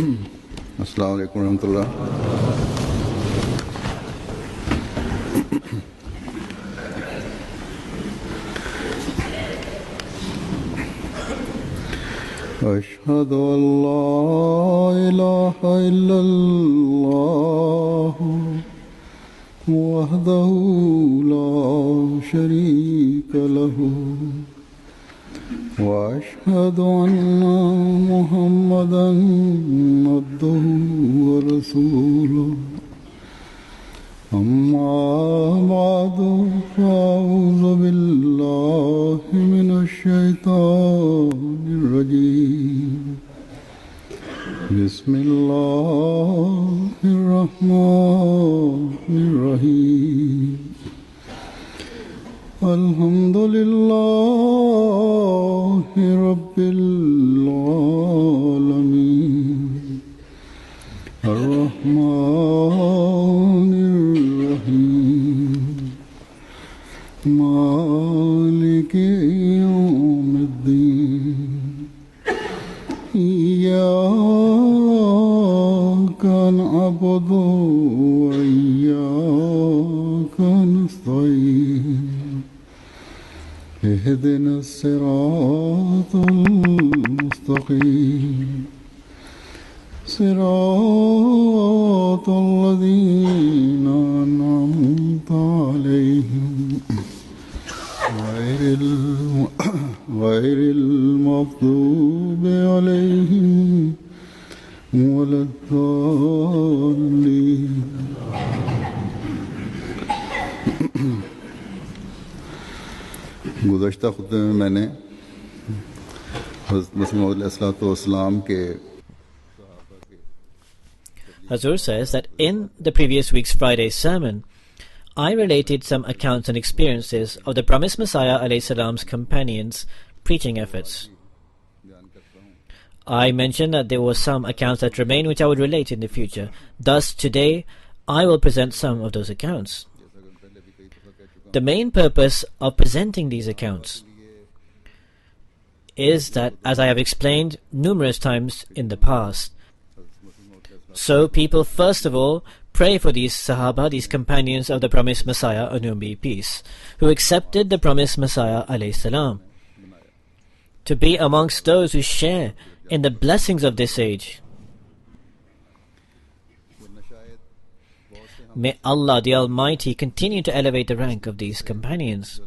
अस्सलाम वालेकुम रहमतुल्लाह। अशहदु अल्ला इलाहा इल्लल्लाह वहदहु ला शरीका लहु वअशहदु अन्ना मुहम्मदन अब्दुहु व रसूलुहु अम्मा बअदु फ़अऊज़ु बिल्लाहि मिनश शैतानिर रजीम बिस्मिल्लाहिर रहमानिर रहीम अल्हम्दुलिल्लाहि रब्बिल आलमीन अर्रहमानिर रहीम मालिकि यौमिद्दीन इय्याका नअबुदु व इय्याका नस्तईन इहदिना सिरातल मुस्तकीम सिरातल लज़ीना अनअमता अलैहिम गैरिल मग़दूबि अलैहिम वलद्दाल्लीन। गुज़श्ता खुतबे में मैंने हज़रत मसीह मौऊद अलैहिस्सलाम के Hazur says that in the previous week's Friday sermon, I related some accounts and experiences of the promised Messiah ﷺ's companions' preaching efforts. I mentioned that there were some accounts that remain which I would relate in the future. Thus, today, I will present some of those accounts. The main purpose of presenting these accounts is that, as I have explained numerous times in the past, so people first of all pray for these Sahaba, these companions of the promised Messiah, on whom be peace, who accepted the promised Messiah ﷺ, to be amongst those who share in the blessings of this age. May Allah the Almighty continue to elevate the rank of these companions.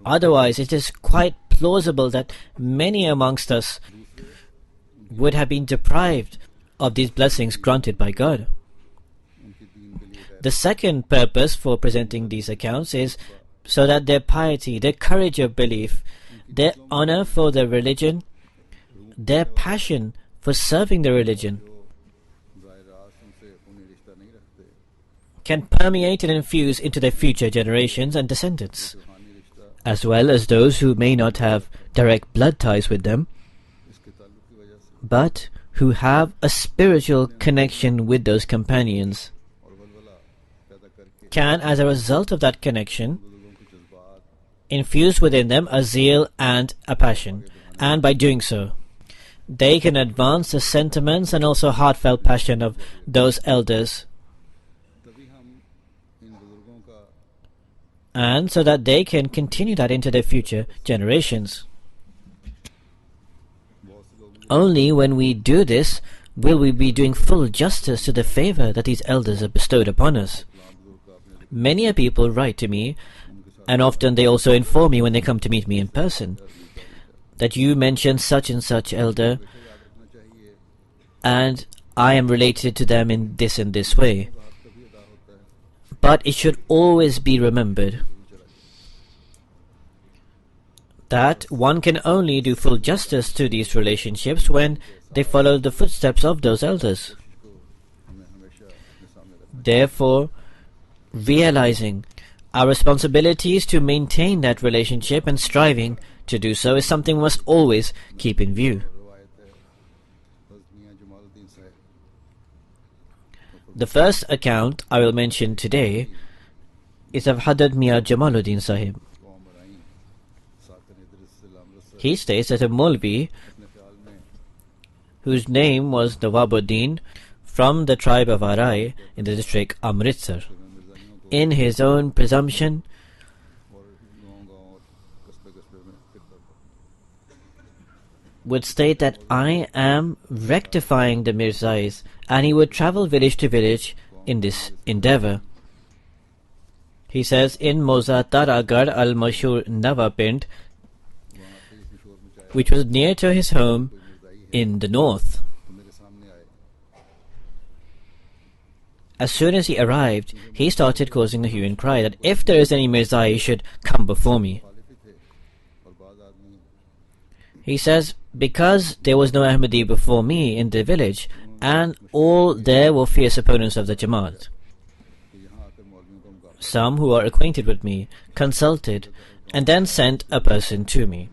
Otherwise, it is quite plausible that many amongst us would have been deprived of these blessings granted by God. The second purpose for presenting these accounts is so that their piety, their courage of belief, their honor for their religion, their passion for serving the religion can permeate and infuse into their future generations and descendants, as well as those who may not have direct blood ties with them, but who have a spiritual connection with those companions, can, as a result of that connection, infuse within them a zeal and a passion, and by doing so, they can advance the sentiments and also heartfelt passion of those elders, and so that they can continue that into their future generations. Only when we do this will we be doing full justice to the favor that these elders have bestowed upon us. Many a people write to me, and often they also inform me when they come to meet me in person, that you mentioned such and such elder, and I am related to them in this and this way. But it should always be remembered that one can only do full justice to these relationships when they follow the footsteps of those elders. Therefore, realizing our responsibilities to maintain that relationship and striving to do so is something we must always keep in view. The first account I will mention today is of Hadrat Mian Jamaluddin Sahib. He states that a Maulvi whose name was Nawabuddin, from the tribe of Arai in the district Amritsar. In his own presumption, would state that I am rectifying the Mirzais, and he would travel village to village in this endeavor. He says in Mozataragar al-Mashur Navapind, which was near to his home in the north. As soon as he arrived, he started causing the hue and cry that if there is any Mirzai, he should come before me. He says, because there was no Ahmadi before me in the village, and all there were fierce opponents of the Jamaat. Some who are acquainted with me consulted and then sent a person to me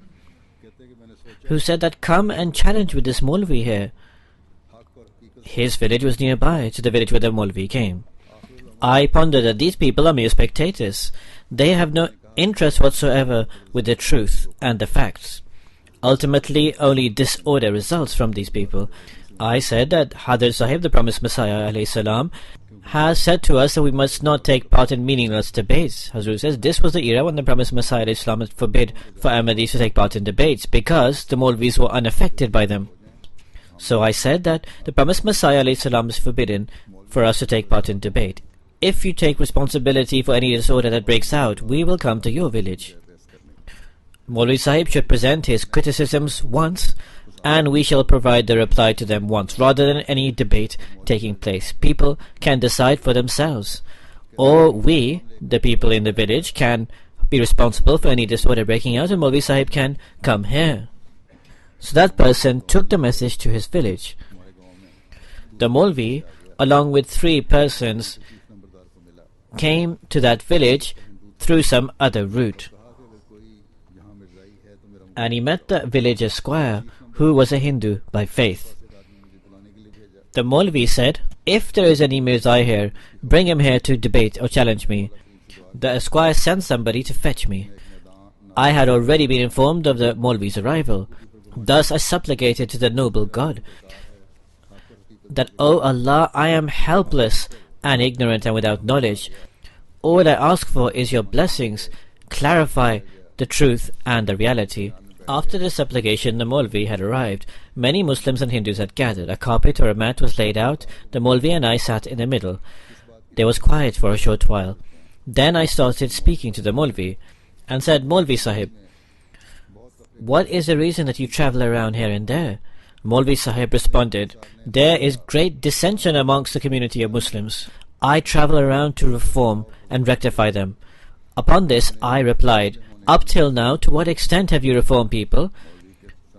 who said that come and challenge with this Maulvi here. His village was nearby to the village where the Maulvi came. I pondered that these people are mere spectators. They have no interest whatsoever with the truth and the facts. Ultimately, only disorder results from these people. I said that Hadhr Sahib, the promised Messiah alayhi salam, has said to us that we must not take part in meaningless debates. Hazrat says this was the era when the promised Messiah alayhi salam forbid for Ahmadis to take part in debates because the Maulvis were unaffected by them. So I said that the promised Messiah alayhi salam is forbidden for us to take part in debate. If you take responsibility for any disorder that breaks out, we will come to your village. Maulvi Sahib should present his criticisms once, and we shall provide the reply to them once, rather than any debate taking place. People can decide for themselves, or we, the people in the village, can be responsible for any disorder breaking out, and Maulvi Sahib can come here. So that person took the message to his village. The Maulvi, along with 3 persons, came to that village through some other route. And he met the village squire, who was a Hindu by faith. The Maulvi said, if there is any Mirzai here, bring him here to debate or challenge me. The squire sent somebody to fetch me. I had already been informed of the Maulvi's arrival. Thus I supplicated to the noble God that, O Allah, I am helpless and ignorant and without knowledge. All I ask for is your blessings. Clarify the truth and the reality. After the supplication, the Maulvi had arrived. Many Muslims and Hindus had gathered. A carpet or a mat was laid out. The Maulvi and I sat in the middle. There was quiet for a short while. Then I started speaking to the Maulvi and said, Maulvi Sahib, what is the reason that you travel around here and there? Maulvi Sahib responded, there is great dissension amongst the community of Muslims. I travel around to reform and rectify them. Upon this, I replied, up till now, to what extent have you reformed people?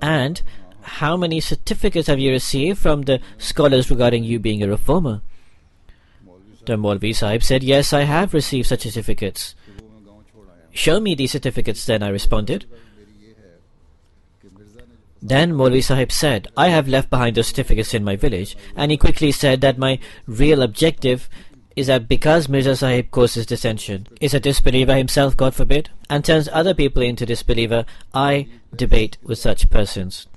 And how many certificates have you received from the scholars regarding you being a reformer? The Maulvi Sahib said, yes, I have received such certificates. Show me these certificates then, I responded. Then Maulvi Sahib said, I have left behind those certificates in my village. And he quickly said that my real objective is that because Mirza Sahib causes dissension, is a disbeliever himself, God forbid, and turns other people into disbeliever, I debate with such persons.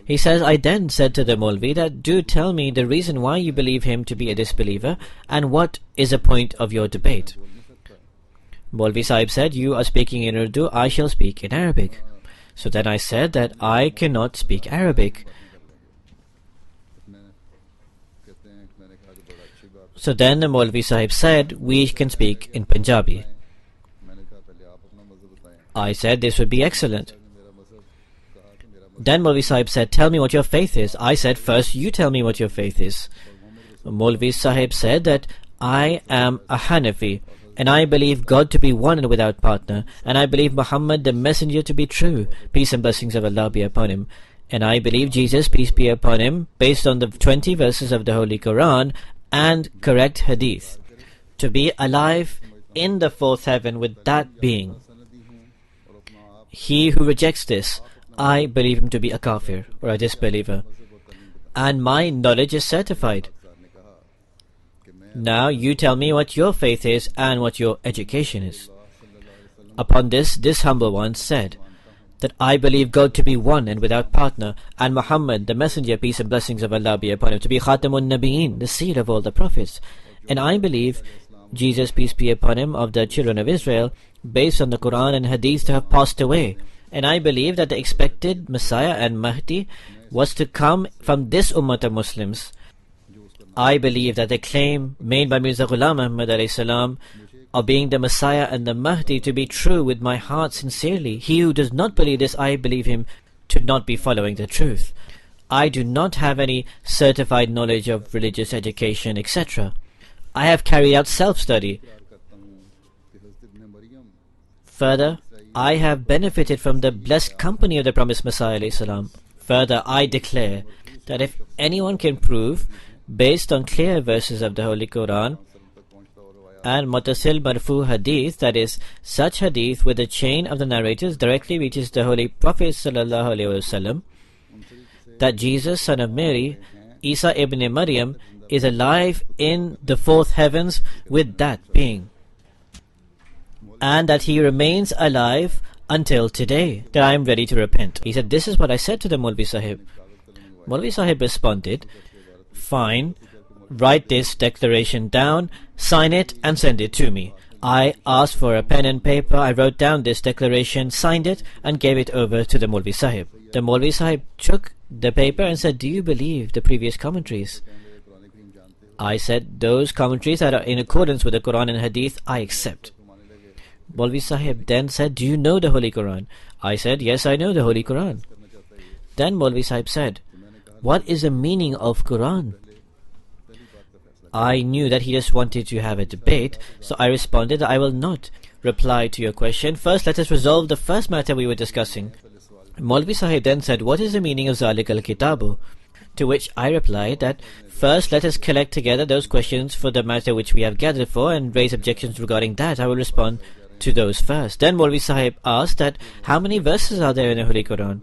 He says, I then said to the Maulvi that, do tell me the reason why you believe him to be a disbeliever, and what is the point of your debate. Maulvi Sahib said, you are speaking in Urdu, I shall speak in Arabic. So then I said that I cannot speak Arabic. So then the Maulvi Sahib said, we can speak in Punjabi. I said this would be excellent. Then Maulvi Sahib said, tell me what your faith is. I said, first you tell me what your faith is. Maulvi Sahib said that I am a Hanafi, and I believe God to be one and without partner, and I believe Muhammad the messenger to be true, peace and blessings of Allah be upon him. And I believe Jesus, peace be upon him, based on the 20 verses of the Holy Quran and correct hadith, to be alive in the 4th heaven with that being. He who rejects this, I believe him to be a kafir or a disbeliever, and my knowledge is certified. Now you tell me what your faith is and what your education is. Upon this, this humble one said that I believe God to be one and without partner, and Muhammad, the messenger, peace and blessings of Allah be upon him, to be Khatamun Nabiyeen, the seal of all the prophets. And I believe Jesus, peace be upon him, of the children of Israel, based on the Quran and Hadith, to have passed away. And I believe that the expected Messiah and Mahdi was to come from this Ummah of Muslims. I believe that the claim made by Mirza Ghulam Ahmad alayhi salam of being the Messiah and the Mahdi to be true with my heart sincerely. He who does not believe this, I believe him to not be following the truth. I do not have any certified knowledge of religious education, etc. I have carried out self-study. Further, I have benefited from the blessed company of the promised Messiah alayhi salam. Further, I declare that if anyone can prove, based on clear verses of the Holy Quran and Muttasil Marfu Hadith, that is, such hadith with the chain of the narrators directly reaches the Holy Prophet sallallahu alaihi wasallam, that Jesus, son of Mary, Isa ibn Maryam, is alive in the fourth heavens with that being, and that he remains alive until today, that I am ready to repent. He said, this is what I said to the Maulvi Sahib. Maulvi Sahib responded, fine, write this declaration down, sign it and send it to me. I asked for a pen and paper. I wrote down this declaration, signed it and gave it over to the Maulvi Sahib. The Maulvi Sahib took the paper and said, do you believe the previous commentaries? I said, those commentaries that are in accordance with the Quran and Hadith, I accept. Maulvi Sahib then said, do you know the Holy Quran? I said, yes, I know the Holy Quran. Then Maulvi Sahib said, what is the meaning of Quran? I knew that he just wanted to have a debate, so I responded that I will not reply to your question. First, let us resolve the first matter we were discussing. Maulvi Sahib then said, what is the meaning of Zalik al-Kitabu? To which I replied that first let us collect together those questions for the matter which we have gathered for and raise objections regarding that. I will respond to those first. Then Maulvi Sahib asked that how many verses are there in the Holy Quran?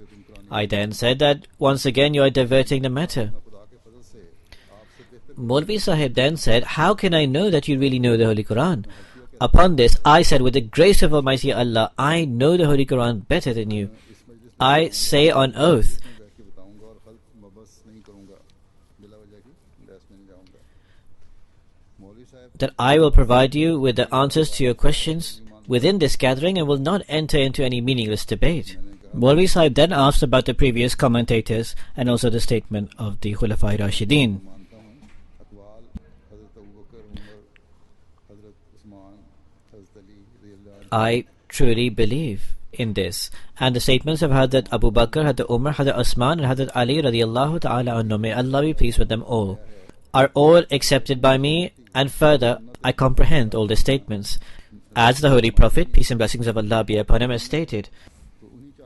I then said that once again you are diverting the matter. Maulvi Sahib then said, how can I know that you really know the Holy Quran? Upon this I said, with the grace of Almighty Allah, I know the Holy Quran better than you. I say on oath that I will provide you with the answers to your questions within this gathering and will not enter into any meaningless debate. Maulvi Sahib then asked about the previous commentators and also the statement of the Khulafai Rashideen. I truly believe in this, and the statements of Hadrat Abu Bakr, Hadrat Umar, Hadrat Osman and Hadrat Ali radiallahu ta'ala anhu, may Allah be pleased with them all, are all accepted by me, and further I comprehend all the statements. As the Holy Prophet, peace and blessings of Allah be upon him, has stated,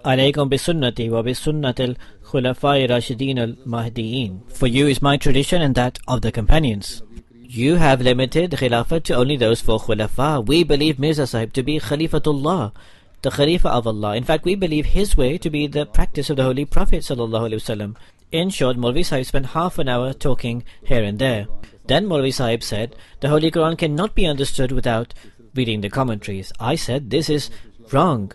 Alaykum bi sunnati wa bi sunnatil khulafai rashidin al-mahdiyin. For you is my tradition and that of the companions. You have limited Khilafat to only those four Khulafa. We believe Mirza Sahib to be Khalifatullah, the Khalifa of Allah. In fact, we believe his way to be the practice of the Holy Prophet sallallahu alaihi wasallam. In short, Maulvi Sahib spent half an hour talking here and there. Then Maulvi Sahib said, the Holy Quran cannot be understood without reading the commentaries. I said, this is wrong.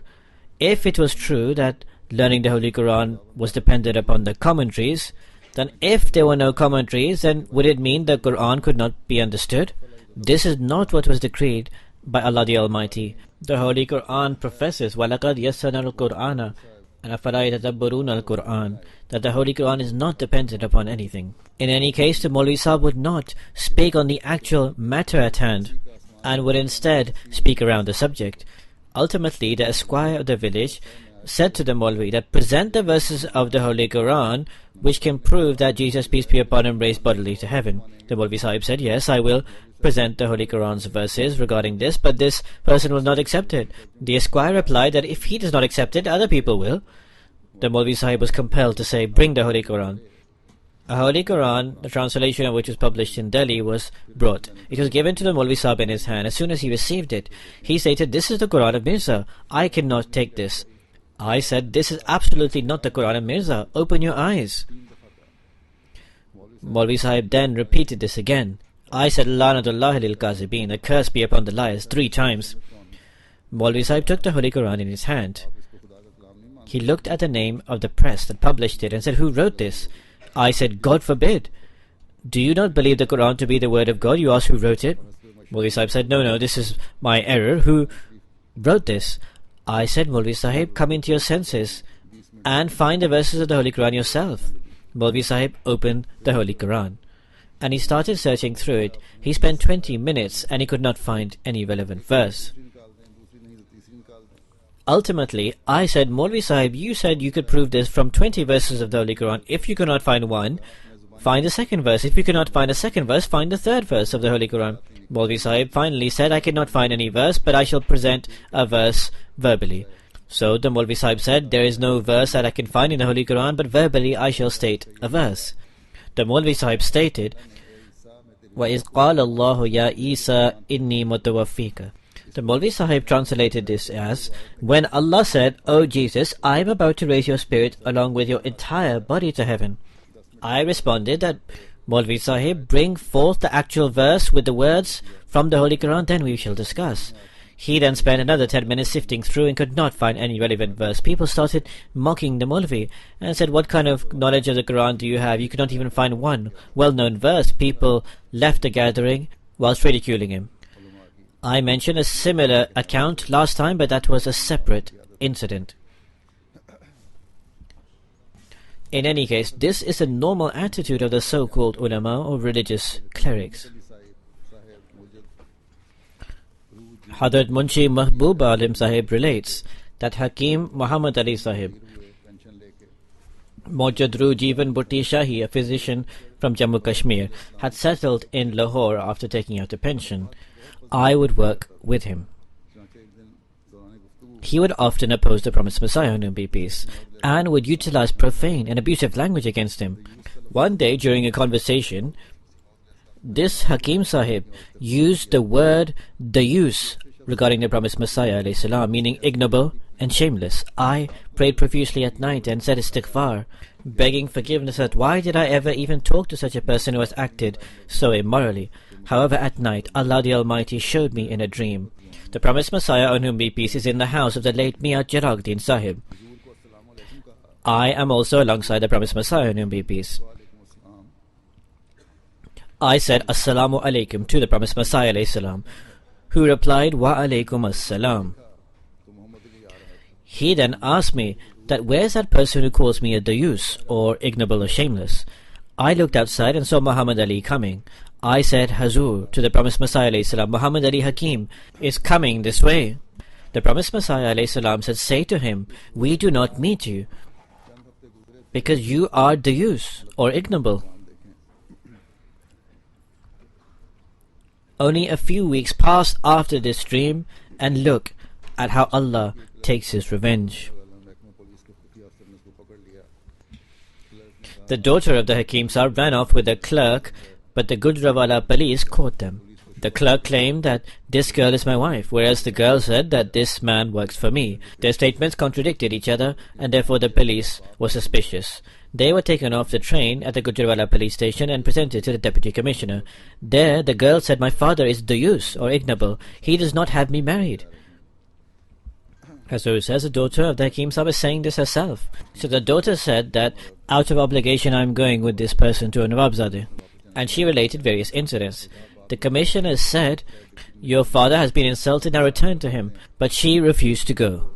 If it was true that learning the Holy Quran was dependent upon the commentaries, then if there were no commentaries, then would it mean the Quran could not be understood? This is not what was decreed by Allah the Almighty. The Holy Quran professes, وَلَقَدْ يَسَّرْنَا الْقُرْآنَ أَفَلَا يَتَدَبَّرُونَ الْقُرْآنَ, that the Holy Quran is not dependent upon anything. In any case, the Maulvi Sahib would not speak on the actual matter at hand and would instead speak around the subject. Ultimately, the esquire of the village said to the Maulvi that present the verses of the Holy Quran which can prove that Jesus, peace be upon him, raised bodily to heaven. The Maulvi Sahib said, yes, I will present the Holy Quran's verses regarding this, but this person will not accept it. The esquire replied that if he does not accept it, other people will. The Maulvi Sahib was compelled to say, bring the Holy Quran. A Holy Quran, the translation of which was published in Delhi, was brought. It was given to the Maulvi Sahib in his hand. As soon as he received it, he stated, this is the Quran of Mirza. I cannot take this. I said, this is absolutely not the Quran of Mirza. Open your eyes. Maulvi Sahib then repeated this again. I said, Lanatullah lil Kazibin, a curse be upon the liars, 3 times. Maulvi Sahib took the Holy Quran in his hand. He looked at the name of the press that published it and said, "Who wrote this?" I said, "God forbid. Do you not believe the Quran to be the word of God?" You asked who wrote it. Maulvi Sahib said, No, this is my error. Who wrote this? I said, "Maulvi Sahib, come into your senses and find the verses of the Holy Quran yourself." Maulvi Sahib opened the Holy Quran and he started searching through it. He spent 20 minutes and he could not find any relevant verse. Ultimately, I said, "Maulvi Sahib, you said you could prove this from 20 verses of the Holy Quran. If you cannot find one, find the second verse. If you cannot find a second verse, find the third verse of the Holy Quran." Maulvi Sahib finally said, "I cannot find any verse, but I shall present a verse verbally." So the Maulvi Sahib said, "There is no verse that I can find in the Holy Quran, but verbally I shall state a verse." The Maulvi Sahib stated, وَإِذْ قَالَ اللَّهُ يَا إِيسَى إِنِّي مُتَوَفِّيكَ. The Maulvi Sahib translated this as, when Allah said, "O Jesus, I am about to raise your spirit along with your entire body to heaven." I responded that, "Maulvi Sahib, bring forth the actual verse with the words from the Holy Quran, then we shall discuss." He then spent another 10 minutes sifting through and could not find any relevant verse. People started mocking the Maulvi and said, "What kind of knowledge of the Quran do you have? You could not even find one well-known verse." People left the gathering whilst ridiculing him. I mentioned a similar account last time, but that was a separate incident. In any case, this is a normal attitude of the so-called ulama or religious clerics. Hadrat Munshi Mahbub Alim Sahib relates that Hakim Muhammad Ali Sahib, Mojadru Jeevan Bhutti Shahi, a physician from Jammu Kashmir, had settled in Lahore after taking out a pension. I would work with him. He would often oppose the promised Messiah, on whom be peace, and would utilize profane and abusive language against him. One day, during a conversation, this Hakim Sahib used the word dayus regarding the promised Messiah, alayhi salam, meaning ignoble and shameless. I prayed profusely at night and said istighfar, begging forgiveness that why did I ever even talk to such a person who has acted so immorally. However, at night, Allah the Almighty showed me in a dream. The promised Messiah, on whom be peace, is in the house of the late Mian Chiragdin Sahib. I am also alongside the promised Messiah, on whom be peace. I said Assalamu alaikum to the promised Messiah, alayhi salam, who replied Wa alaikum assalam. He then asked me that where's that person who calls me a dayus, or ignoble or shameless? I looked outside and saw Muhammad Ali coming. I said Hazur to the promised Messiah, alayhi salam, Muhammad Ali Hakim is coming this way. The promised Messiah, alayhi salam, said, "Say to him, we do not meet you, because you are dayus, or ignoble." Only a few weeks passed after this dream, and look at how Allah takes his revenge. The daughter of the Hakim Sahib ran off with a clerk, but the Gujranwala police caught them. The clerk claimed that this girl is my wife, whereas the girl said that this man works for me. Their statements contradicted each other, and therefore the police were suspicious. They were taken off the train at the Gujranwala police station and presented to the deputy commissioner. There, the girl said, "My father is dayus, or ignoble. He does not have me married." Hazur says the daughter of the Hakim Sahib is saying this herself. So the daughter said that, out of obligation I am going with this person to a Nawabzadeh. And she related various incidents. The commissioner said, "Your father has been insulted, now return to him." But she refused to go,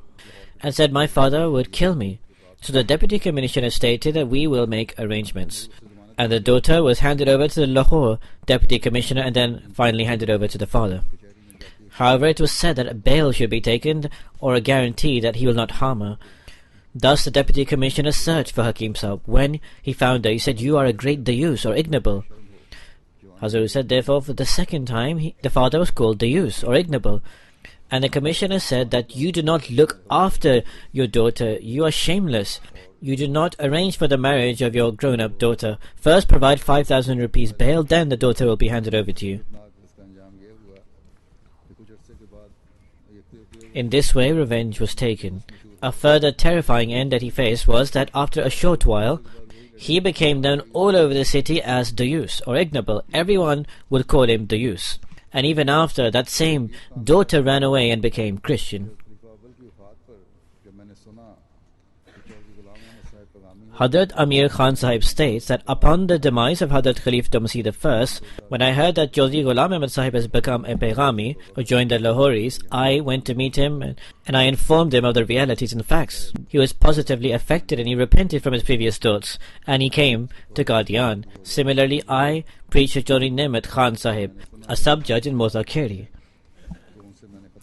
and said, "My father would kill me." So the deputy commissioner stated that we will make arrangements. And the daughter was handed over to the Lahore deputy commissioner and then finally handed over to the father. However, it was said that a bail should be taken or a guarantee that he will not harm her. Thus the deputy commissioner searched for Hakim Sahib. When he found her, he said, "You are a great dayus, or ignoble." Hazur said, therefore, for the second time, the father was called dayus, or ignoble. And the commissioner said that you do not look after your daughter, you are shameless. You do not arrange for the marriage of your grown-up daughter. First provide 5,000 rupees bail, then the daughter will be handed over to you. In this way, revenge was taken. A further terrifying end that he faced was that after a short while, he became known all over the city as dayus, or ignoble. Everyone would call him dayus. And even after, that same daughter ran away and became Christian. Hadrat Amir Khan Sahib states that upon the demise of Hadrat Khalifa Masih I, when I heard that Chaudhry Ghulam Ahmad Sahib has become a Peghami or joined the Lahoris, I went to meet him and I informed him of the realities and facts. He was positively affected and he repented from his previous thoughts and he came to Qadian. Similarly, I preached to Chaudhry Nemat Khan Sahib, a sub-judge in Mota Kheri.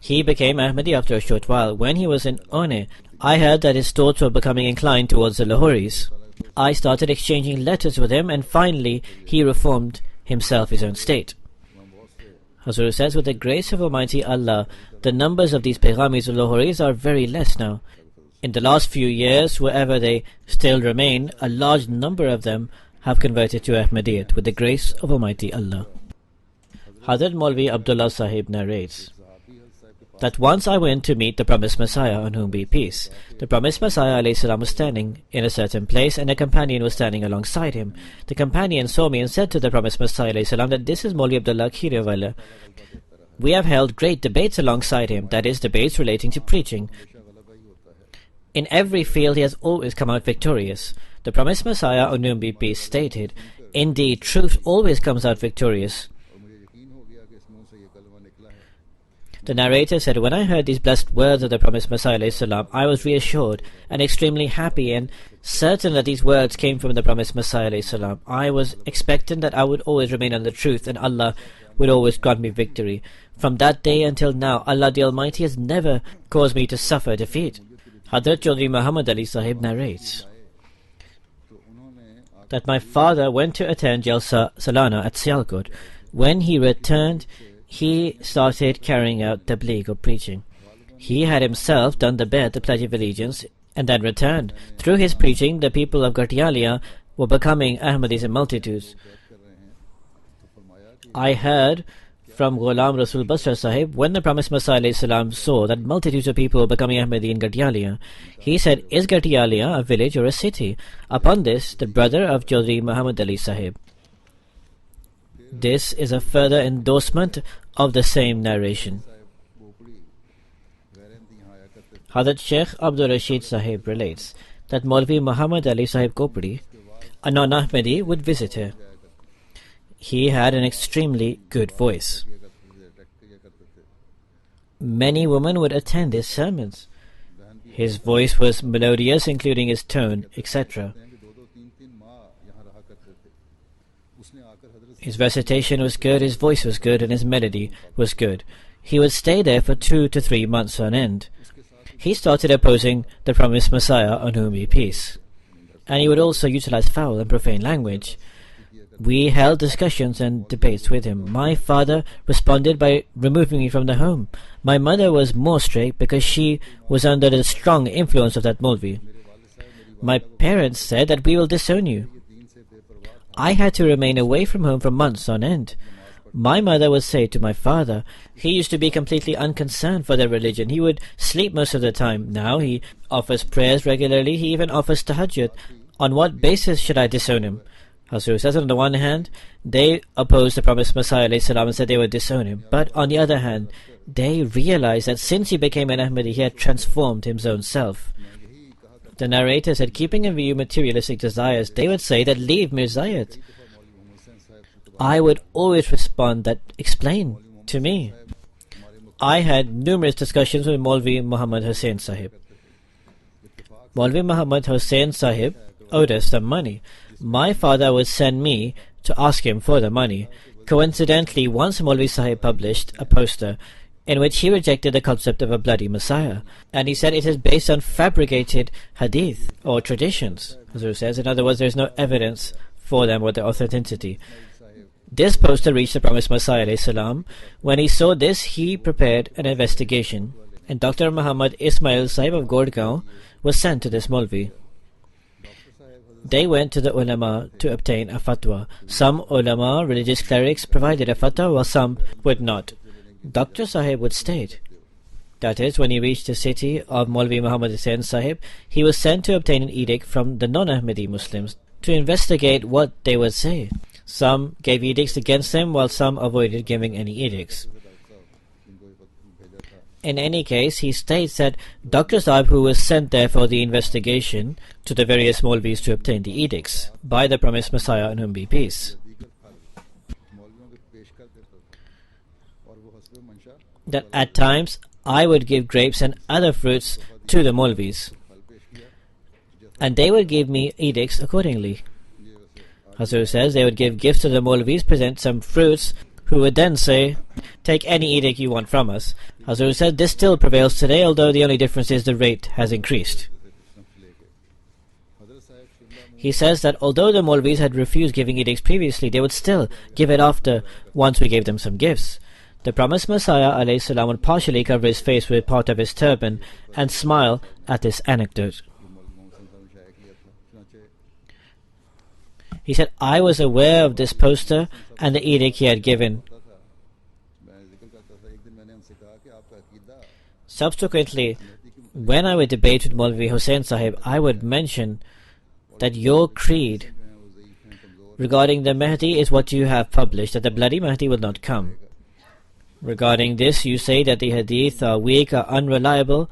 He became Ahmadi after a short while. When he was in One, I heard that his thoughts were becoming inclined towards the Lahoris. I started exchanging letters with him and finally he reformed himself his own state. Hazur says, with the grace of Almighty Allah, the numbers of these Peghamis or Lahoris are very less now. In the last few years, wherever they still remain, a large number of them have converted to Ahmadiyyat with the grace of Almighty Allah. Hazrat Maulvi Abdullah Sahib narrates that once I went to meet the promised Messiah, on whom be peace. The promised Messiah ﷺ was standing in a certain place and a companion was standing alongside him. The companion saw me and said to the promised Messiah ﷺ that this is Maulvi Abdullah Khiriwala. We have held great debates alongside him, that is, debates relating to preaching. In every field he has always come out victorious. The promised Messiah, on whom be peace, stated, indeed, truth always comes out victorious. The narrator said, when I heard these blessed words of the promised Messiah ﷺ, I was reassured and extremely happy and certain that these words came from the promised Messiah ﷺ. I was expectant that I would always remain on the truth and Allah would always grant me victory. From that day until now, Allah the Almighty has never caused me to suffer defeat. Hadrat Chaudhry Muhammad Ali Sahib narrates that my father went to attend Jalsa Salana at Sialkot. When he returned, he started carrying out tabligh or preaching. He had himself done the Bai'at, the Pledge of Allegiance, and then returned. Through his preaching, the people of Gardialia were becoming Ahmadis in multitudes. I heard from Ghulam Rasul Basra Sahib, when the promised Messiah ﷺ saw that multitudes of people were becoming Ahmadi in Gardialia, he said, is Gardialia a village or a city? Upon this, the brother of Chaudhry Muhammad Ali Sahib. This is a further endorsement of the same narration. Hazrat Sheikh Abdul Rashid Sahib relates that Maulvi Muhammad Ali Sahib Kopri, a non-Ahmadi, would visit her. He had an extremely good voice. Many women would attend his sermons. His voice was melodious, including his tone, etc. His recitation was good, his voice was good, and his melody was good. He would stay there for 2 to 3 months on end. He started opposing the promised Messiah, on whom be peace. And he would also utilize foul and profane language. We held discussions and debates with him. My father responded by removing me from the home. My mother was more strict because she was under the strong influence of that Maulvi. My parents said that we will disown you. I had to remain away from home for months on end. My mother would say to my father, he used to be completely unconcerned for their religion. He would sleep most of the time. Now he offers prayers regularly. He even offers tahajjud. On what basis should I disown him? Hazur says, on the one hand, they opposed the promised Messiah ﷺ and said they would disown him. But on the other hand, they realized that since he became an Ahmadi, he had transformed his own self. The narrator said, keeping in view materialistic desires, they would say that leave Mirzayat. I would always respond that explain to me. I had numerous discussions with Maulvi Muhammad Hussain Sahib. Maulvi Muhammad Hussain Sahib owed us some money. My father would send me to ask him for the money. Coincidentally, once Maulvi Sahib published a poster in which he rejected the concept of a bloody Messiah, and he said it is based on fabricated hadith or traditions. Hazur says, in other words, there is no evidence for them or their authenticity. This poster reached the promised Messiah ﷺ. When he saw this, he prepared an investigation, and Dr. Muhammad Ismail Sahib of Gurgaon was sent to this Maulvi. They went to the ulama to obtain a fatwa. Some ulama, religious clerics, provided a fatwa while some would not. Dr. Sahib would state, that is, when he reached the city of Maulvi Muhammad Hussain Sahib, he was sent to obtain an edict from the non-Ahmadi Muslims to investigate what they would say. Some gave edicts against him, while some avoided giving any edicts. In any case, he states that Dr. Sahib, who was sent there for the investigation to the various Maulvis to obtain the edicts by the promised Messiah on whom be peace, that at times I would give grapes and other fruits to the Maulvis, and they would give me edicts accordingly. Hazur says they would give gifts to the Maulvis, present some fruits, who would then say, take any edict you want from us. Hazur said this still prevails today, although the only difference is the rate has increased. He says that although the Maulvis had refused giving edicts previously, they would still give it after once we gave them some gifts. The promised Messiah ﷺ would partially cover his face with part of his turban and smile at this anecdote. He said, I was aware of this poster and the edict he had given. Subsequently, when I would debate with Maulvi Hussain Sahib, I would mention that your creed regarding the Mahdi is what you have published, that the bloody Mahdi will not come. Regarding this, you say that the hadith are weak, are unreliable,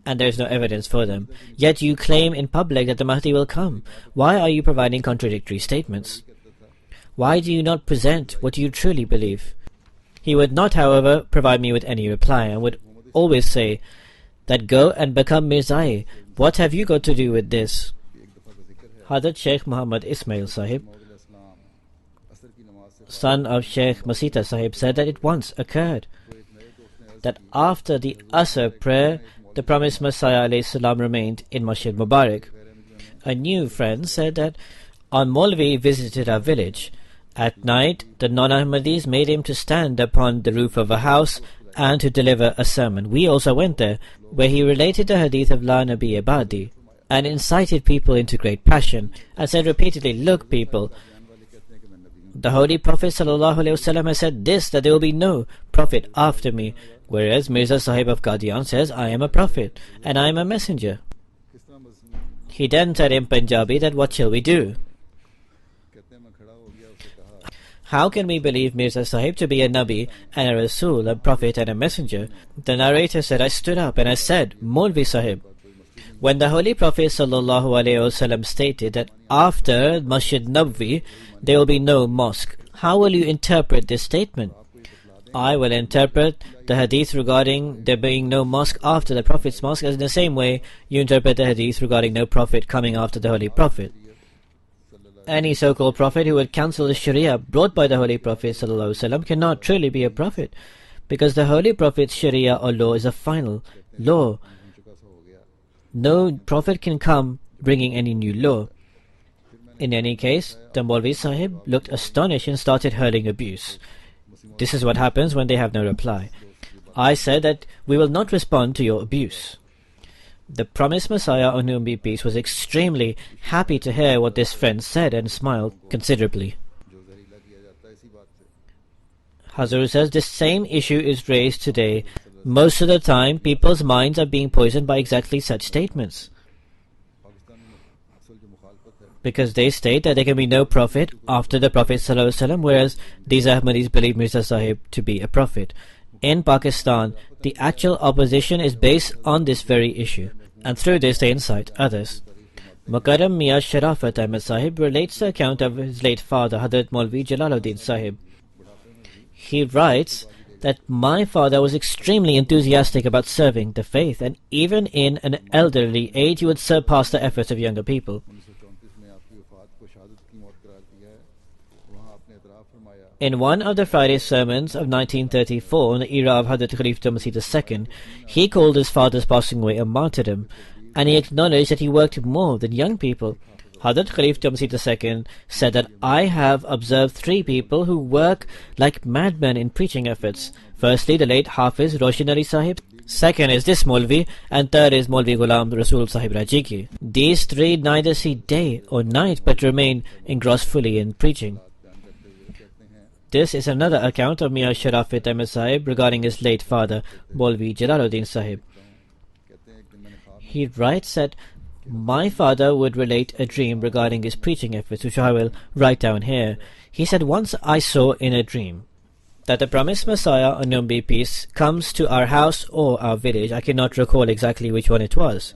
and there is no evidence for them. Yet you claim in public that the Mahdi will come. Why are you providing contradictory statements? Why do you not present what you truly believe? He would not, however, provide me with any reply, and would always say that go and become Mirzai. What have you got to do with this? Hazrat Sheikh Muhammad Ismail Sahib, son of Sheikh Masita Sahib, said that it once occurred that after the Asr prayer, the promised Messiah ﷺ remained in Masjid Mubarak. A new friend said that our Maulvi visited our village. At night, the non-Ahmadis made him to stand upon the roof of a house and to deliver a sermon. We also went there, where he related the hadith of La Nabi Ibadi and incited people into great passion, and said repeatedly, look people, the Holy Prophet ﷺ has said this, that there will be no prophet after me, whereas Mirza Sahib of Qadian says, I am a prophet, and I am a messenger. He then said in Punjabi that what shall we do? How can we believe Mirza Sahib to be a Nabi and a Rasul, a prophet and a messenger? The narrator said, I stood up and I said, Maulvi Sahib, when the Holy Prophet ﷺ stated that after Masjid Nabwi there will be no mosque, how will you interpret this statement? I will interpret the hadith regarding there being no mosque after the Prophet's mosque as in the same way you interpret the hadith regarding no prophet coming after the Holy Prophet. Any so-called prophet who would cancel the Sharia brought by the Holy Prophet ﷺ cannot truly be a prophet, because the Holy Prophet's Sharia or law is a final law. No prophet can come bringing any new law. In any case, the Maulvi Sahib looked astonished and started hurling abuse. This is what happens when they have no reply. I said that we will not respond to your abuse. The promised Messiah on whom be peace was extremely happy to hear what this friend said and smiled considerably. Hazur says this same issue is raised today. Most of the time, people's minds are being poisoned by exactly such statements, because they state that there can be no prophet after the Prophet ﷺ, whereas these Ahmadis believe Mirza Sahib to be a prophet. In Pakistan, the actual opposition is based on this very issue, and through this they incite others. Mukarram Mian Sharafat Ahmad Sahib relates the account of his late father, Hadrat Maulvi Jalaluddin Sahib. He writes that my father was extremely enthusiastic about serving the faith, and even in an elderly age he would surpass the efforts of younger people. In one of the Friday sermons of 1934, in the era of Hazrat Khalifa Masih II, he called his father's passing away a martyrdom, and he acknowledged that he worked more than young people. Hazrat Khalifa Masih II said that I have observed three people who work like madmen in preaching efforts. Firstly, the late Hafiz Roshan Ali Sahib. Second is this Maulvi, and third is Maulvi Ghulam Rasul Sahib Rajiki. These three neither see day or night, but remain engrossed fully in preaching. This is another account of Mian Sharafat Ahmad Sahib regarding his late father, Maulvi Jalaluddin Sahib. He writes that my father would relate a dream regarding his preaching efforts, which I will write down here. He said, once I saw in a dream that the promised Messiah, on whom be peace, comes to our house or our village. I cannot recall exactly which one it was.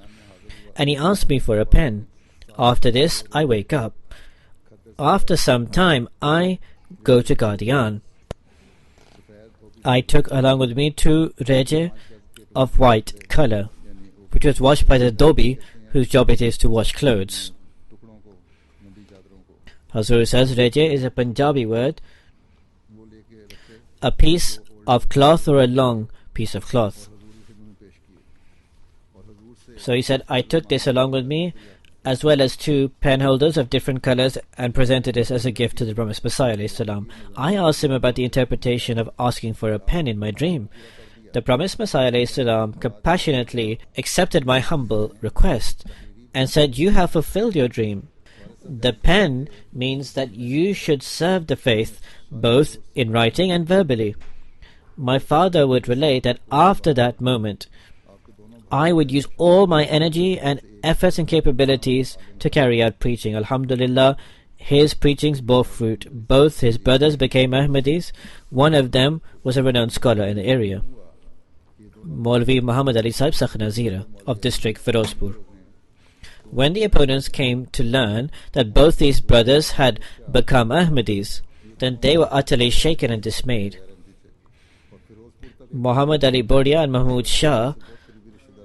And he asked me for a pen. After this, I wake up. After some time, I go to Qadian. I took along with me 2 reje of white color, which was washed by the dhobi, whose job it is to wash clothes. Hazur says reje is a Punjabi word, a piece of cloth or a long piece of cloth. So he said, I took this along with me, as well as 2 pen holders of different colors, and presented this as a gift to the promised Messiah alayhi salam. I asked him about the interpretation of asking for a pen in my dream. The promised Messiah alayhi salam compassionately accepted my humble request and said, you have fulfilled your dream. The pen means that you should serve the faith both in writing and verbally. My father would relate that after that moment, I would use all my energy and efforts and capabilities to carry out preaching. Alhamdulillah, his preachings bore fruit. Both his brothers became Ahmadis. One of them was a renowned scholar in the area, Maulvi Muhammad Ali Sahib Sakhnazira of district Firozpur. When the opponents came to learn that both these brothers had become Ahmadis, then they were utterly shaken and dismayed. Muhammad Ali Bordia and Mahmud Shah,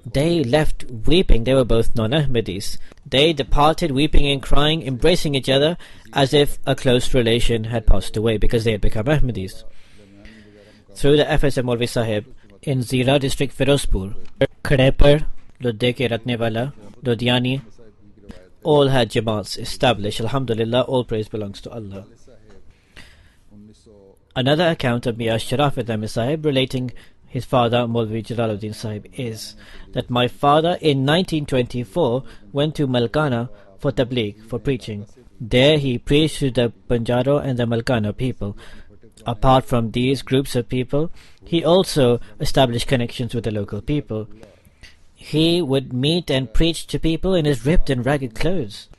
they left weeping. They were both non-Ahmadis. They departed weeping and crying, embracing each other as if a close relation had passed away, because they had become Ahmadis. Through the efforts of Maulvi Sahib in Zira district Firozpur, Khadepar, Ludde ke Ratnewala, Ludhiani, all had Jamaats established. Alhamdulillah, all praise belongs to Allah. Another account of Miya Sharafat Ahmed Sahib relating his father Maulvi Jalaluddin Sahib is that my father in 1924 went to Malkana for tabligh, for preaching. There he preached to the Banjaro and the Malkana people. Apart from these groups of people, he also established connections with the local people. He would meet and preach to people in his ripped and ragged clothes.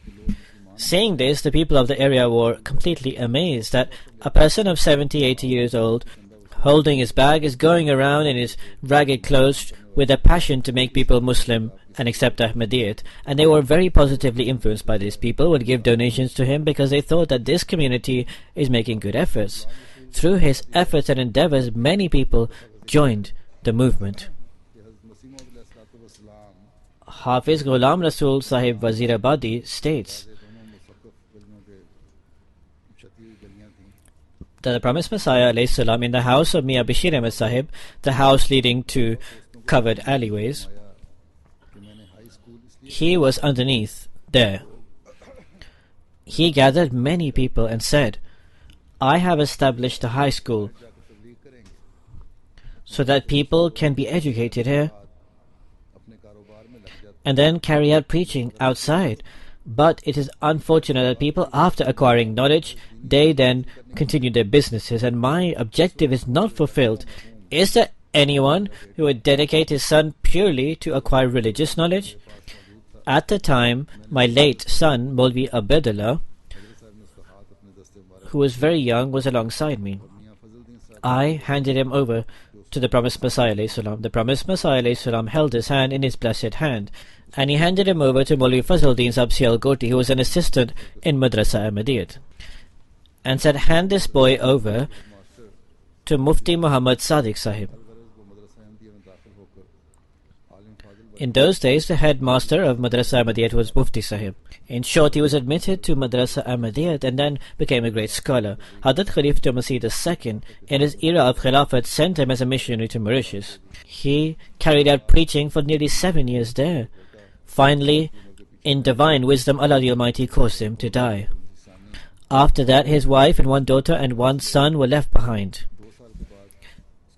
Saying this, the people of the area were completely amazed that a person of 70, 80 years old, holding his bag, is going around in his ragged clothes with a passion to make people Muslim and accept Ahmadiyyat. And they were very positively influenced by this. People would give donations to him because they thought that this community is making good efforts. Through his efforts and endeavors, many people joined the movement. Hafiz Ghulam Rasul Sahib Wazirabadi states that the promised Messiah alayhi salam, in the house of Miya Bashir Ahmed Sahib, the house leading to covered alleyways, he was underneath there. He gathered many people and said, I have established a high school so that people can be educated here and then carry out preaching outside. But it is unfortunate that people, after acquiring knowledge, they then continue their businesses, and my objective is not fulfilled. Is there anyone who would dedicate his son purely to acquire religious knowledge? At the time, my late son, Maulvi Abedullah, who was very young, was alongside me. I handed him over to the promised Messiah alayhi salam. The promised Messiah alayhi salam held his hand in his blessed hand, and he handed him over to Maulvi Fazluddin Sahib Sialkoti, who was an assistant in Madrasa Ahmadiyyat, and said, hand this boy over to Mufti Muhammad Sadiq Sahib. In those days, the headmaster of Madrasa Ahmadiyyat was Mufti Sahib. In short, he was admitted to Madrasa Ahmadiyyat and then became a great scholar. Hadrat Khalifa Masih II, in his era of Khilafat, sent him as a missionary to Mauritius. He carried out preaching for nearly 7 years there. Finally, in divine wisdom, Allah the Almighty caused him to die. After that, his wife and 1 daughter and 1 son were left behind.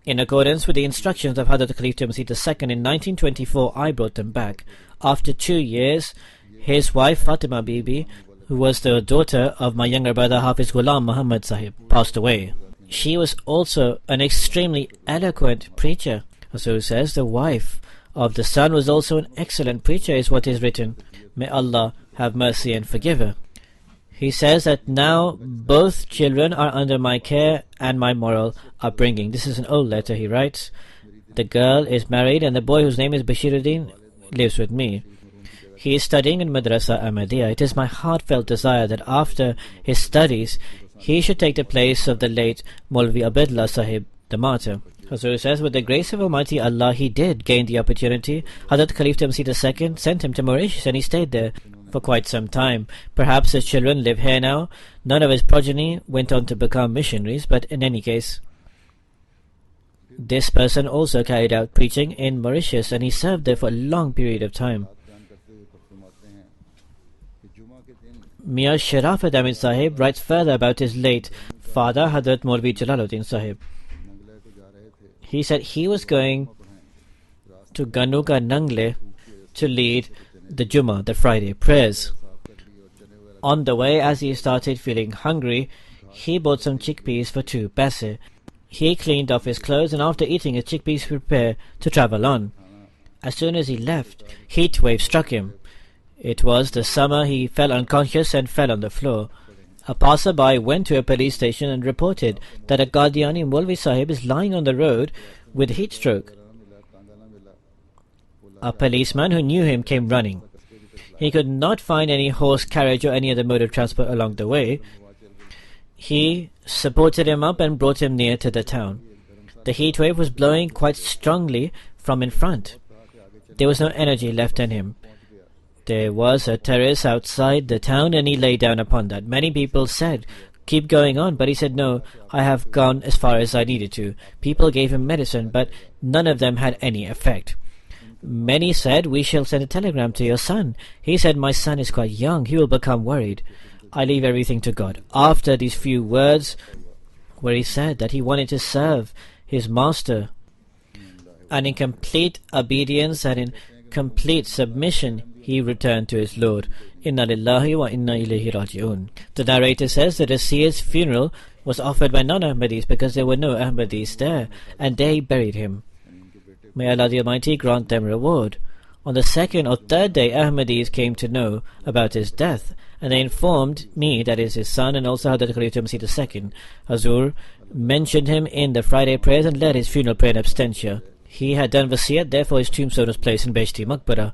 In accordance with the instructions of Hadrat Khalifa Masih II, in 1924, I brought them back. After 2 years, his wife Fatima Bibi, who was the daughter of my younger brother Hafiz Ghulam Muhammad Sahib, passed away. She was also an extremely eloquent preacher. So says the wife of the son was also an excellent preacher, is what is written. May Allah have mercy and forgive her. He says that now both children are under my care and my moral upbringing. This is an old letter, he writes. The girl is married and the boy, whose name is Bashiruddin, lives with me. He is studying in Madrasa Ahmadiyya. It is my heartfelt desire that after his studies, he should take the place of the late Maulvi Abdullah Sahib, the martyr. Hazur says, with the grace of Almighty Allah, he did gain the opportunity. Hazrat Khalifa Masih II sent him to Mauritius and he stayed there for quite some time. Perhaps his children live here now. None of his progeny went on to become missionaries, but in any case, this person also carried out preaching in Mauritius and he served there for a long period of time. Mia Sharafat Ahmed Sahib writes further about his late father, Hazrat Maulvi Jalaluddin Sahib. He said he was going to Ganuka Nangle to lead the Jummah, the Friday prayers. On the way, as he started feeling hungry, he bought some chickpeas for 2 paise. He cleaned off his clothes and after eating his chickpeas prepared to travel on. As soon as he left, heat wave struck him. It was the summer. He fell unconscious and fell on the floor. A passerby went to a police station and reported that a Qadiani Maulvi Sahib is lying on the road with heat stroke. A policeman who knew him came running. He could not find any horse carriage or any other mode of transport along the way. He supported him up and brought him near to the town. The heat wave was blowing quite strongly from in front. There was no energy left in him. There was a terrace outside the town and he lay down upon that. Many people said, keep going on, but he said, no, I have gone as far as I needed to. People gave him medicine, but none of them had any effect. Many said, we shall send a telegram to your son. He said, my son is quite young, he will become worried. I leave everything to God. After these few words, where he said that he wanted to serve his master, and in complete obedience and in complete submission, he returned to his Lord. Inna lillahi wa inna ilayhi raji'un. The narrator says that the seer's funeral was offered by non-Ahmadis because there were no Ahmadis there, and they buried him. May Allah the Almighty grant them reward. On the 2nd or 3rd day, Ahmadis came to know about his death, and they informed me, that is his son, and also Hazrat Khalifa Masih II. Hazur mentioned him in the Friday prayers and led his funeral prayer in absentia. He had done wasiyat, therefore his tombstone was placed in Beheshti Maqbara.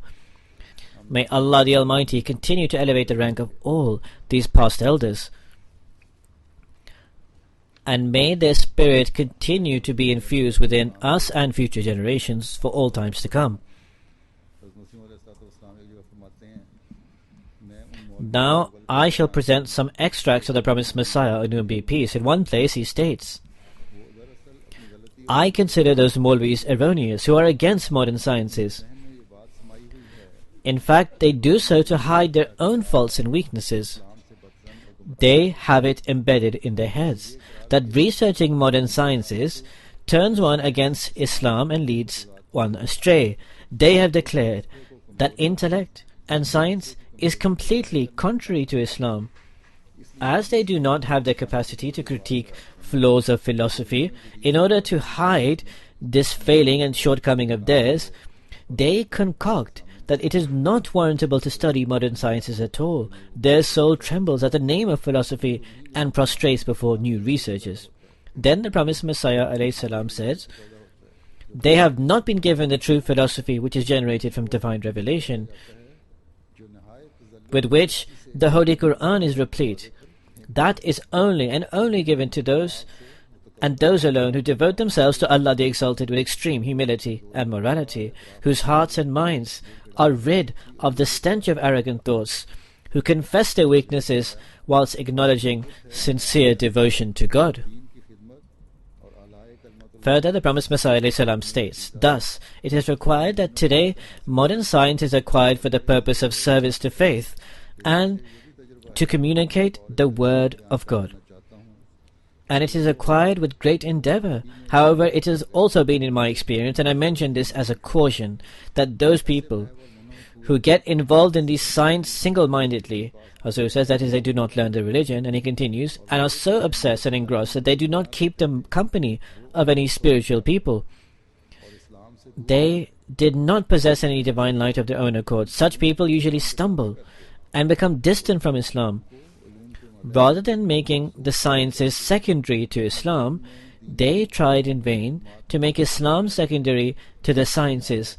May Allah the Almighty continue to elevate the rank of all these past elders, and may their spirit continue to be infused within us and future generations for all times to come. Now I shall present some extracts of the promised Messiah, on whom be peace. In one place he states, I consider those Maulvis erroneous who are against modern sciences. In fact, they do so to hide their own faults and weaknesses. They have it embedded in their heads that researching modern sciences turns one against Islam and leads one astray. They have declared that intellect and science is completely contrary to Islam. As they do not have the capacity to critique flaws of philosophy, in order to hide this failing and shortcoming of theirs, they concoct that it is not warrantable to study modern sciences at all. Their soul trembles at the name of philosophy and prostrates before new researches. Then the promised Messiah ﷺ says, they have not been given the true philosophy which is generated from divine revelation, with which the Holy Quran is replete. That is only and only given to those, and those alone, who devote themselves to Allah the Exalted with extreme humility and morality, whose hearts and minds are rid of the stench of arrogant thoughts, who confess their weaknesses whilst acknowledging sincere devotion to God. Further, the promised Messiah ﷺ states, thus, it is required that today modern science is acquired for the purpose of service to faith and to communicate the word of God. And it is acquired with great endeavor. However, it has also been in my experience, and I mention this as a caution, that those people who get involved in these science single-mindedly, Hazur says, that is, they do not learn the religion, and he continues, and are so obsessed and engrossed that they do not keep the company of any spiritual people. They did not possess any divine light of their own accord. Such people usually stumble and become distant from Islam. Rather than making the sciences secondary to Islam, they tried in vain to make Islam secondary to the sciences,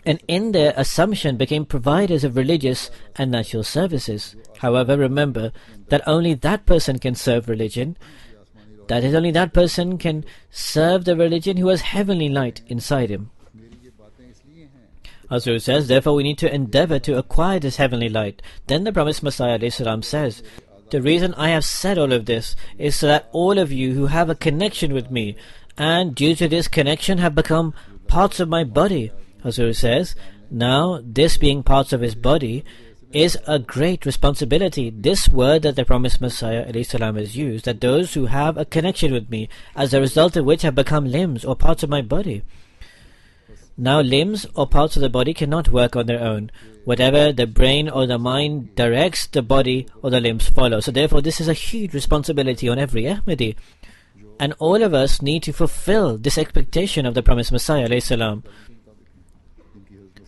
and in their assumption became providers of religious and natural services. However, remember that only that person can serve religion. That is, only that person can serve the religion who has heavenly light inside him. Hazrat says, therefore we need to endeavor to acquire this heavenly light. Then the promised Messiah ﷺ says, the reason I have said all of this is so that all of you who have a connection with me, and due to this connection have become parts of my body. Hazrat says, now this being parts of his body is a great responsibility. This word that the promised Messiah ﷺ has used, that those who have a connection with me, as a result of which have become limbs or parts of my body. Now limbs or parts of the body cannot work on their own. Whatever the brain or the mind directs, the body or the limbs follow. So therefore this is a huge responsibility on every Ahmadi. And all of us need to fulfill this expectation of the promised Messiah ﷺ.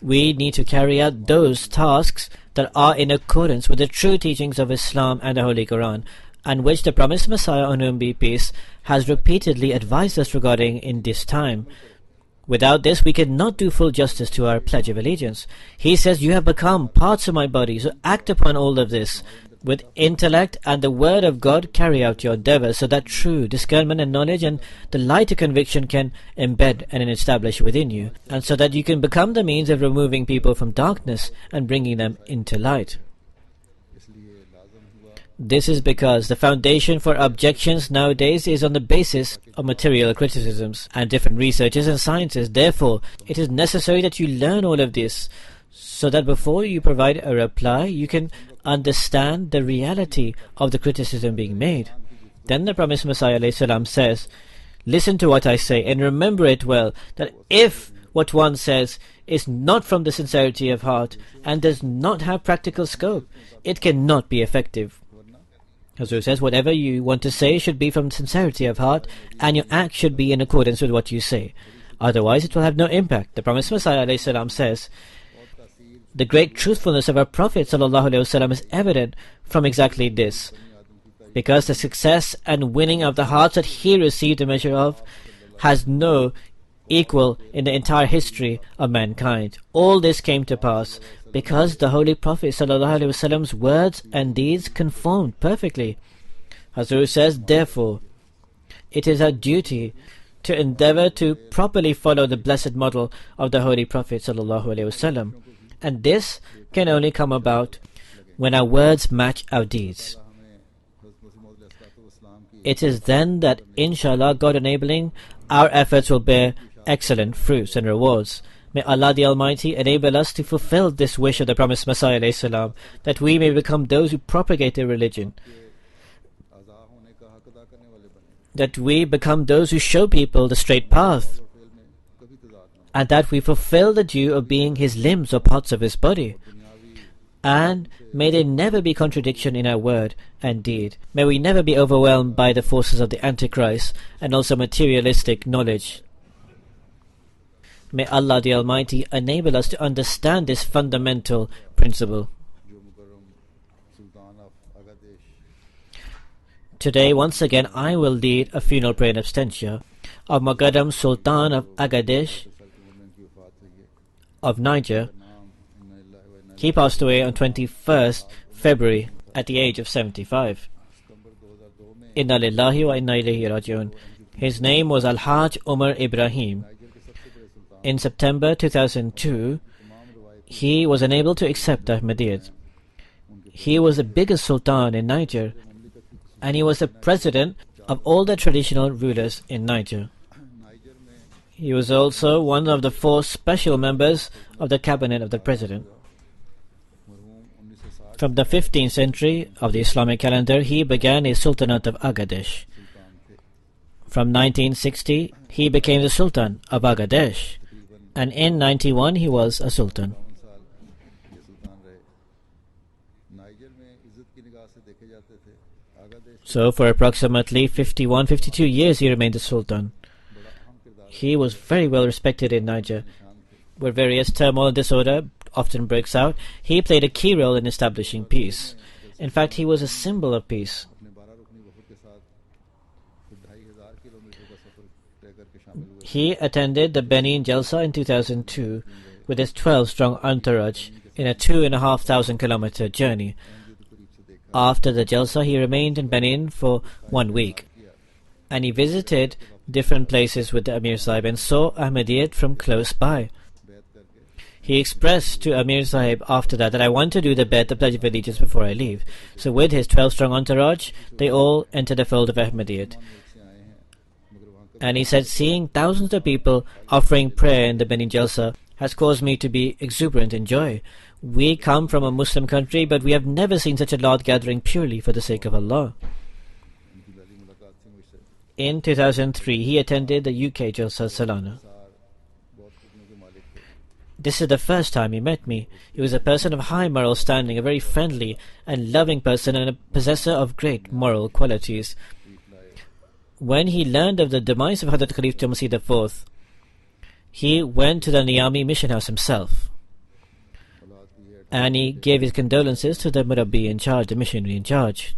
We need to carry out those tasks that are in accordance with the true teachings of Islam and the Holy Quran, and which the promised Messiah, on whom be peace, has repeatedly advised us regarding in this time. Without this, we cannot do full justice to our pledge of allegiance. He says, you have become parts of my body, so act upon all of this. With intellect and the word of God, carry out your endeavors, so that true discernment and knowledge and the light of conviction can embed and establish within you, and so that you can become the means of removing people from darkness and bringing them into light. This is because the foundation for objections nowadays is on the basis of material criticisms and different researches and sciences. Therefore, it is necessary that you learn all of this, so that before you provide a reply, you can understand the reality of the criticism being made. Then the promised Messiah ﷺ says, listen to what I say and remember it well, that if what one says is not from the sincerity of heart and does not have practical scope, it cannot be effective. Hazrat says, whatever you want to say should be from sincerity of heart, and your act should be in accordance with what you say. Otherwise, it will have no impact. The promised Messiah ﷺ says, the great truthfulness of our Prophet ﷺ is evident from exactly this, because the success and winning of the hearts that he received a measure of has no equal in the entire history of mankind. All this came to pass because the Holy Prophet ﷺ's words and deeds conformed perfectly. Hazrat says, therefore, it is our duty to endeavor to properly follow the blessed model of the Holy Prophet ﷺ, and this can only come about when our words match our deeds. It is then that, inshallah, God enabling, our efforts will bear excellent fruits and rewards. May Allah the Almighty enable us to fulfill this wish of the promised Messiah ﷺ, that we may become those who propagate their religion, that we become those who show people the straight path, and that we fulfill the due of being his limbs or parts of his body. And may there never be contradiction in our word and deed. May we never be overwhelmed by the forces of the Antichrist and also materialistic knowledge. May Allah the Almighty enable us to understand this fundamental principle. Today, once again, I will lead a funeral prayer in absentia of Muqaddam Sultan of Agadesh of Niger. He passed away on 21st February at the age of 75. Inna lillahi wa inna ilayhi raji'un. His name was Al-Hajj Umar Ibrahim. In September 2002, he was unable to accept Ahmadiyyat. He was the biggest sultan in Niger, and he was the president of all the traditional rulers in Niger. He was also one of the 4 special members of the cabinet of the president. From the 15th century of the Islamic calendar, he began his Sultanate of Agadesh. From 1960, he became the Sultan of Agadesh, and in 91 he was a Sultan. So for approximately 51-52 years he remained a Sultan. He was very well respected in Niger. Where various turmoil and disorder often breaks out, he played a key role in establishing peace. In fact, he was a symbol of peace. He attended the Benin Jalsa in 2002 with his 12-strong entourage in a 2,500-kilometer journey. After the Jalsa, he remained in Benin for 1 week, and he visited different places with the Amir Sahib and saw Ahmadiyyat from close by. He expressed to Amir Sahib after that I want to do the Bai'at, the Pledge of Allegiance, before I leave. So with his 12-strong entourage, they all entered the fold of Ahmadiyyat. And he said, seeing thousands of people offering prayer in the Benin Jalsa has caused me to be exuberant in joy. We come from a Muslim country, but we have never seen such a large gathering purely for the sake of Allah. In 2003, he attended the UK Jalsa Salana. This is the first time he met me. He was a person of high moral standing, a very friendly and loving person, and a possessor of great moral qualities. When he learned of the demise of Hazrat Khalifatul Masih IV, he went to the Niami mission house himself, and he gave his condolences to the Murabbi in charge, the missionary in charge.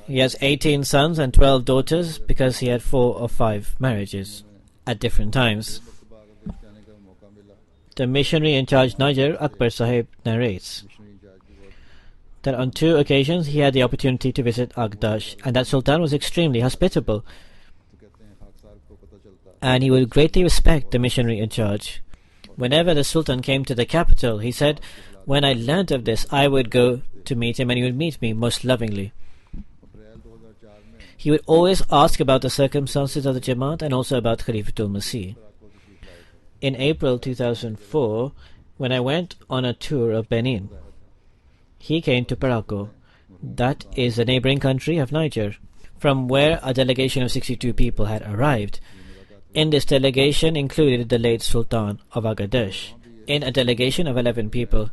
He has 18 sons and 12 daughters because he had 4 or 5 marriages at different times. The missionary in charge, Niger, Akbar Sahib, narrates that on 2 occasions he had the opportunity to visit Agdash, and that Sultan was extremely hospitable, and he would greatly respect the missionary in charge. Whenever the Sultan came to the capital, he said, when I learnt of this, I would go to meet him and he would meet me most lovingly. He would always ask about the circumstances of the Jamaat and also about Khalifatul Masih. In April 2004, when I went on a tour of Benin, he came to Paraco, that is a neighboring country of Niger, from where a delegation of 62 people had arrived. In this delegation included the late Sultan of Agadesh, in a delegation of 11 people,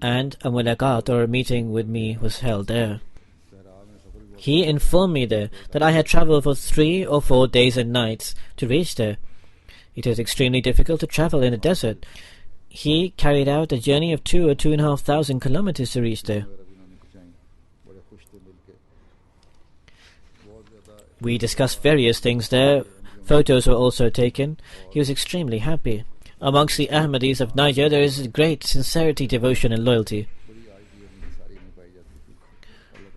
and a mulaqat or a meeting with me was held there. He informed me there that I had travelled for 3 or 4 days and nights to reach there. It was extremely difficult to travel in the desert. He carried out a journey of 2 or 2,500 kilometers to reach there. We discussed various things there. Photos were also taken. He was extremely happy. Amongst the Ahmadis of Niger, there is great sincerity, devotion and loyalty.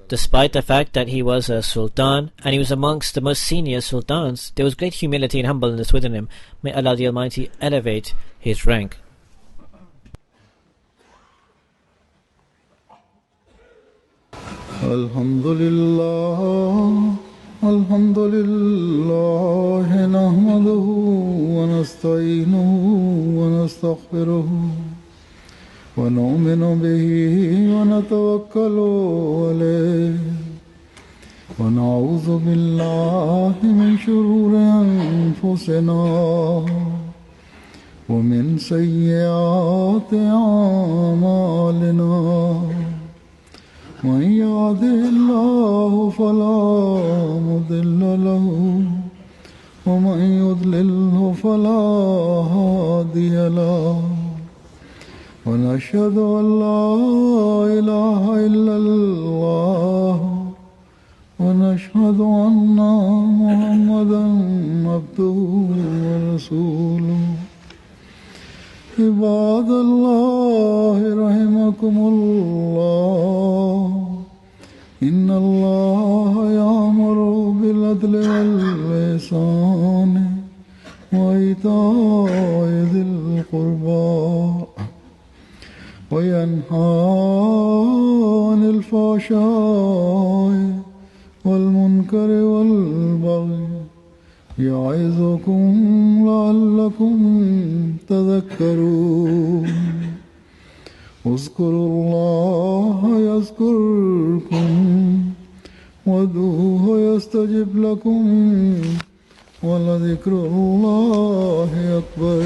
Despite the fact that he was a sultan, and he was amongst the most senior sultans, there was great humility and humbleness within him. May Allah the Almighty elevate his rank. Alhamdulillah, alhamdulillah, nahmaduhu wa nasta'inuhu wa nastaghfiruhu. ونؤمن به ونتوكل عليه ونعوذ بالله من شرور أنفسنا ومن سيئات أعمالنا من يهده الله فلا مضل له ومن يضلله فلا هادي له ونشهد أن لا إله إلا الله ونشهد أن محمدا عبده ورسوله عباد الله رحمكم الله إن الله يأمر بالعدل والإحسان وإيتاء ذي القربى وينهى عن الفحشاء والمنكر والبغي يعظكم لعلكم تذكرون اذكروا الله يذكركم وادعوه يستجب لكم ولذكر الله أكبر